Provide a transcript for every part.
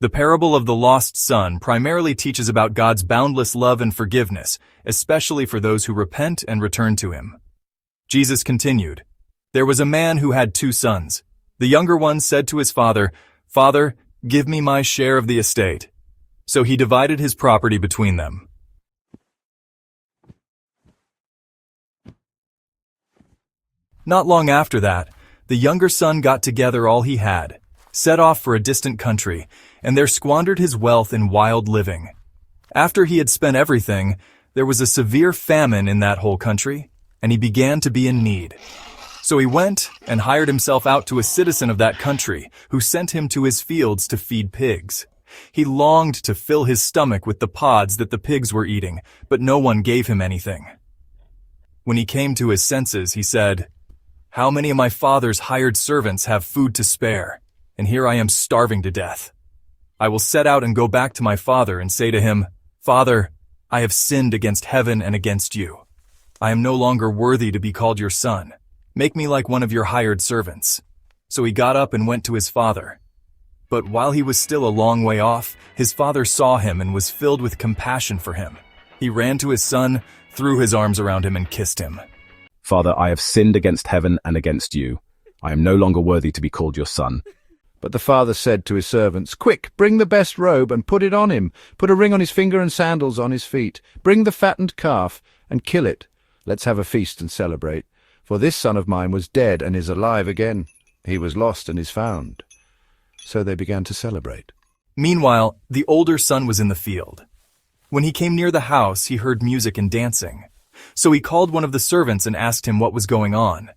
The parable of the lost son primarily teaches about God's boundless love and forgiveness, especially for those who repent and return to him. Jesus continued, "There was a man who had 2 sons. The younger one said to his father, 'Father, give me my share of the estate.' So he divided his property between them. Not long after that, the younger son got together all he had, set off for a distant country, and there squandered his wealth in wild living. After he had spent everything, there was a severe famine in that whole country, and he began to be in need. So he went and hired himself out to a citizen of that country, who sent him to his fields to feed pigs. He longed to fill his stomach with the pods that the pigs were eating, but no one gave him anything. When he came to his senses, he said, 'How many of my father's hired servants have food to spare, and here I am starving to death? I will set out and go back to my father and say to him, Father, I have sinned against heaven and against you. I am no longer worthy to be called your son. Make me like one of your hired servants.' So he got up and went to his father. But while he was still a long way off, his father saw him and was filled with compassion for him. He ran to his son, threw his arms around him and kissed him. 'Father, I have sinned against heaven and against you. I am no longer worthy to be called your son.' But the father said to his servants, 'Quick, bring the best robe and put it on him. Put a ring on his finger and sandals on his feet. Bring the fattened calf and kill it. Let's have a feast and celebrate. For this son of mine was dead and is alive again. He was lost and is found.' So they began to celebrate. Meanwhile, the older son was in the field. When he came near the house, he heard music and dancing. So he called one of the servants and asked him what was going on.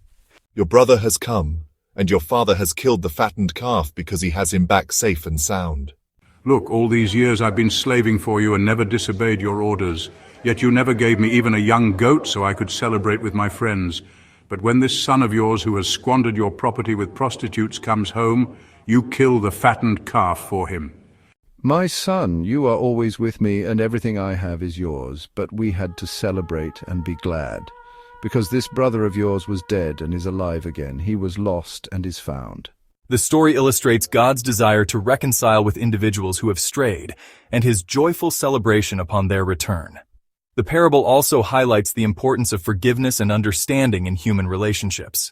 'Your brother has come, and your father has killed the fattened calf because he has him back safe and sound.' 'Look, all these years I've been slaving for you and never disobeyed your orders. Yet you never gave me even a young goat so I could celebrate with my friends. But when this son of yours who has squandered your property with prostitutes comes home, you kill the fattened calf for him.' 'My son, you are always with me, and everything I have is yours. But we had to celebrate and be glad, because this brother of yours was dead and is alive again. He was lost and is found.'" The story illustrates God's desire to reconcile with individuals who have strayed, and his joyful celebration upon their return. The parable also highlights the importance of forgiveness and understanding in human relationships.